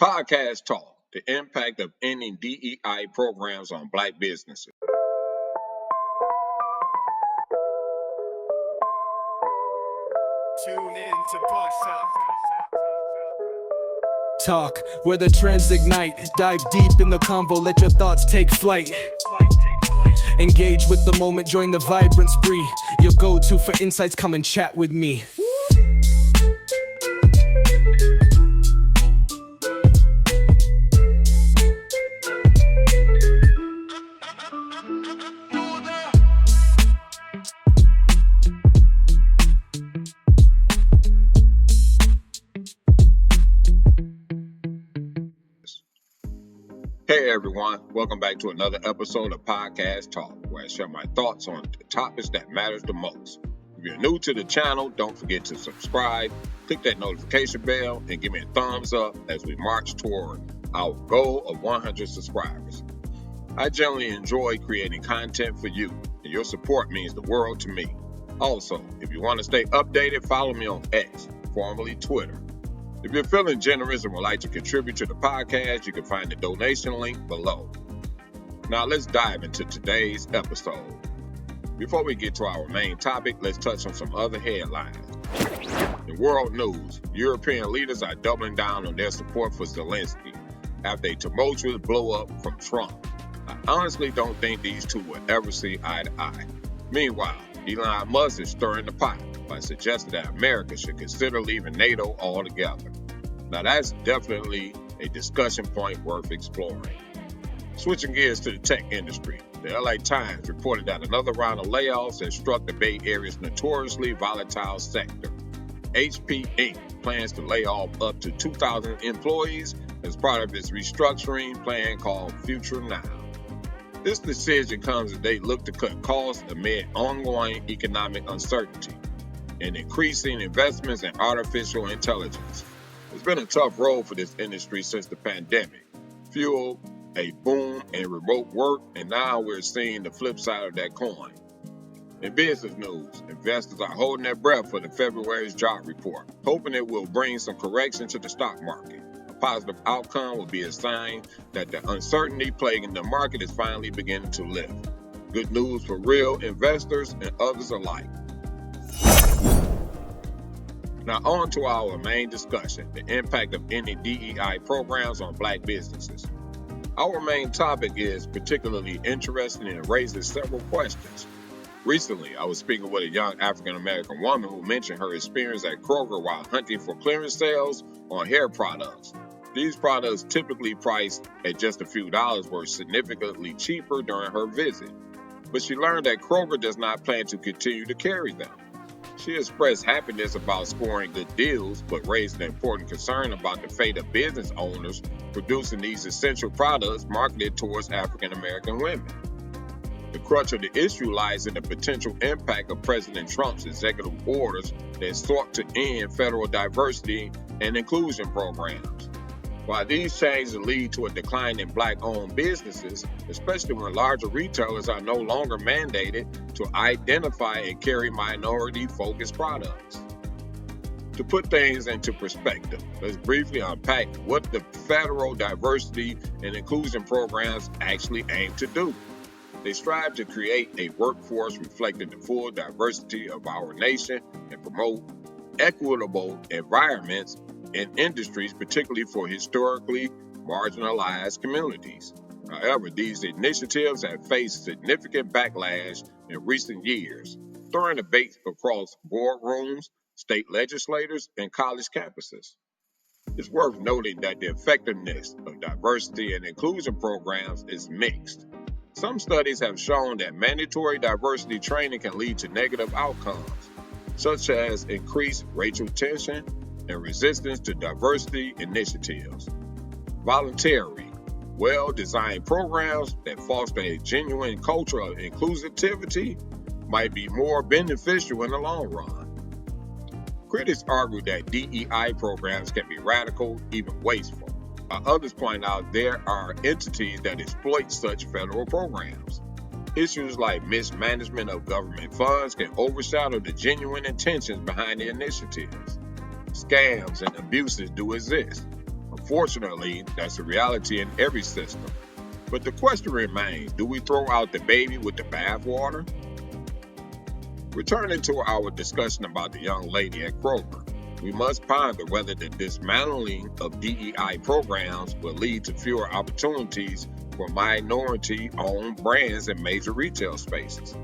Podcast Talk, the impact of ending DEI programs on Black businesses. Tune in to Boss Talk, where the trends ignite. Dive deep in the convo, let your thoughts take flight. Engage with the moment, join the vibrant spree. Your go-to for insights, come and chat with me. Hey everyone, welcome back to another episode of Podcast Talk, where I share my thoughts on the topics that matters the most. If you're new to the channel, don't forget to subscribe, click that notification bell, and give me a thumbs up as we march toward our goal of 100 subscribers. I generally enjoy creating content for you, and your support means the world to me. Also, if you want to stay updated, follow me on X, formerly Twitter. If you're feeling generous and would like to contribute to the podcast, you can find the donation link below. Now let's dive into today's episode. Before we get to our main topic, let's touch on some other headlines. In world news, European leaders are doubling down on their support for Zelensky after a tumultuous blow-up from Trump. I honestly don't think these two will ever see eye to eye. Meanwhile, Elon Musk is stirring the pot by suggesting that America should consider leaving NATO altogether. Now that's definitely a discussion point worth exploring. Switching gears to the tech industry, the LA Times reported that another round of layoffs has struck the Bay Area's notoriously volatile sector. HP Inc. plans to lay off up to 2,000 employees as part of its restructuring plan called Future Now. This decision comes as they look to cut costs amid ongoing economic uncertainty and increasing investments in artificial intelligence. It's been a tough road for this industry since the pandemic, fueled a boom in remote work, and now we're seeing the flip side of that coin. In business news, investors are holding their breath for the February's job report, hoping it will bring some correction to the stock market. A positive outcome will be a sign that the uncertainty plaguing the market is finally beginning to lift. Good news for real investors and others alike. Now on to our main discussion, the impact of ending DEI programs on Black businesses. Our main topic is particularly interesting and raises several questions. Recently, I was speaking with a young African-American woman who mentioned her experience at Kroger while hunting for clearance sales on hair products. These products, typically priced at just a few dollars, were significantly cheaper during her visit. But she learned that Kroger does not plan to continue to carry them. She expressed happiness about scoring good deals, but raised an important concern about the fate of business owners producing these essential products marketed towards African American women. The crux of the issue lies in the potential impact of President Trump's executive orders that sought to end federal diversity and inclusion programs. While these changes lead to a decline in Black-owned businesses, especially when larger retailers are no longer mandated to identify and carry minority-focused products. To put things into perspective, let's briefly unpack what the federal diversity and inclusion programs actually aim to do. They strive to create a workforce reflecting the full diversity of our nation and promote equitable environments in industries, particularly for historically marginalized communities. However, these initiatives have faced significant backlash in recent years, stirring debates across boardrooms, state legislators, and college campuses. It's worth noting that the effectiveness of diversity and inclusion programs is mixed. Some studies have shown that mandatory diversity training can lead to negative outcomes, such as increased racial tension and resistance to diversity initiatives. Voluntary, well-designed programs that foster a genuine culture of inclusivity might be more beneficial in the long run. Critics argue that DEI programs can be radical, even wasteful. While others point out there are entities that exploit such federal programs. Issues like mismanagement of government funds can overshadow the genuine intentions behind the initiatives. Scams and abuses do exist. Unfortunately, that's a reality in every system. But the question remains, do we throw out the baby with the bathwater? Returning to our discussion about the young lady at Kroger, we must ponder whether the dismantling of DEI programs will lead to fewer opportunities for minority-owned brands in major retail spaces.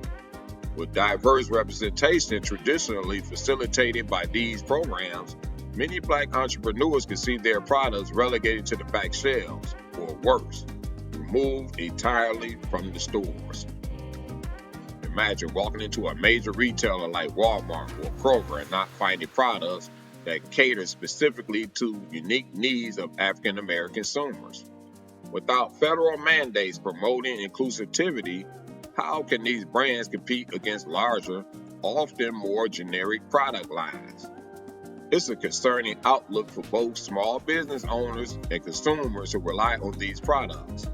With diverse representation traditionally facilitated by these programs, many Black entrepreneurs can see their products relegated to the back shelves, or worse, removed entirely from the stores. Imagine walking into a major retailer like Walmart or Kroger and not finding products that cater specifically to unique needs of African American consumers. Without federal mandates promoting inclusivity, how can these brands compete against larger, often more generic product lines? It's a concerning outlook for both small business owners and consumers who rely on these products.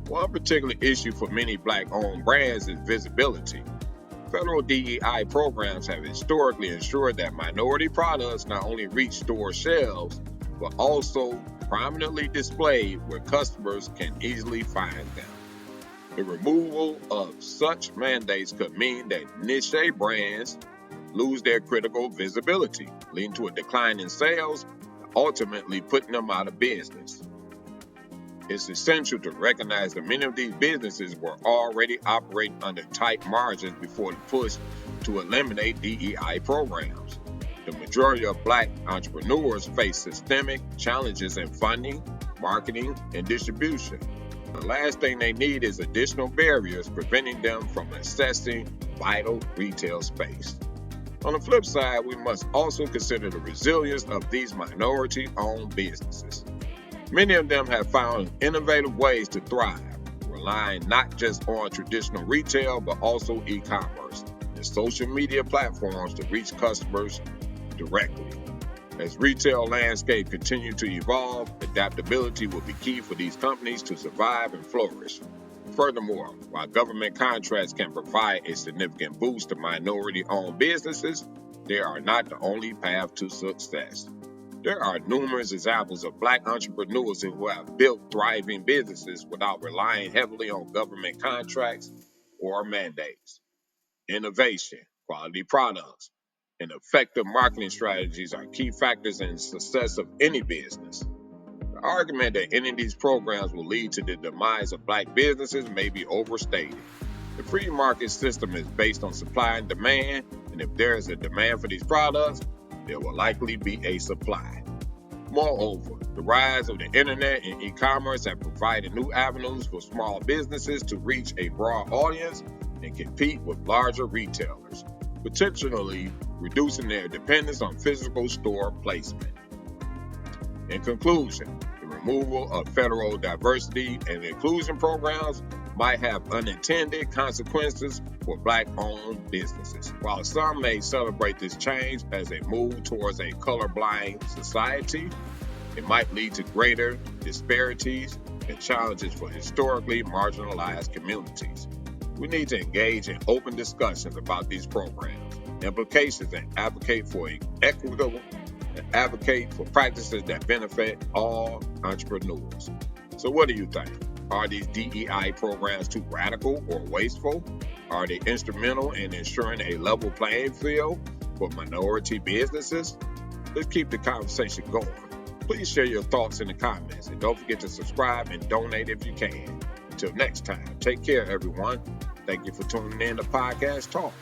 One particular issue for many Black-owned brands is visibility. Federal DEI programs have historically ensured that minority products not only reach store shelves, but also prominently displayed where customers can easily find them. The removal of such mandates could mean that niche brands lose their critical visibility, leading to a decline in sales, ultimately putting them out of business. It's essential to recognize that many of these businesses were already operating under tight margins before the push to eliminate DEI programs. The majority of Black entrepreneurs face systemic challenges in funding, marketing, and distribution. The last thing they need is additional barriers preventing them from accessing vital retail space. On the flip side, we must also consider the resilience of these minority-owned businesses. Many of them have found innovative ways to thrive, relying not just on traditional retail, but also e-commerce and social media platforms to reach customers directly. As retail landscape continue to evolve, adaptability will be key for these companies to survive and flourish. Furthermore, while government contracts can provide a significant boost to minority-owned businesses, they are not the only path to success. There are numerous examples of Black entrepreneurs who have built thriving businesses without relying heavily on government contracts or mandates. Innovation, quality products, and effective marketing strategies are key factors in the success of any business. The argument that any of these programs will lead to the demise of Black businesses may be overstated. The free market system is based on supply and demand, and if there is a demand for these products, there will likely be a supply. Moreover, the rise of the internet and e-commerce have provided new avenues for small businesses to reach a broad audience and compete with larger retailers, potentially reducing their dependence on physical store placement. In conclusion, the removal of federal diversity and inclusion programs might have unintended consequences for Black-owned businesses. While some may celebrate this change as a move towards a colorblind society, it might lead to greater disparities and challenges for historically marginalized communities. We need to engage in open discussions about these programs, implications, and advocate for equitable and advocate for practices that benefit all entrepreneurs. So what do you think? Are these DEI programs too radical or wasteful? Are they instrumental in ensuring a level playing field for minority businesses? Let's keep the conversation going. Please share your thoughts in the comments, and don't forget to subscribe and donate if you can. Until next time, take care, everyone. Thank you for tuning in to Podcast Talk.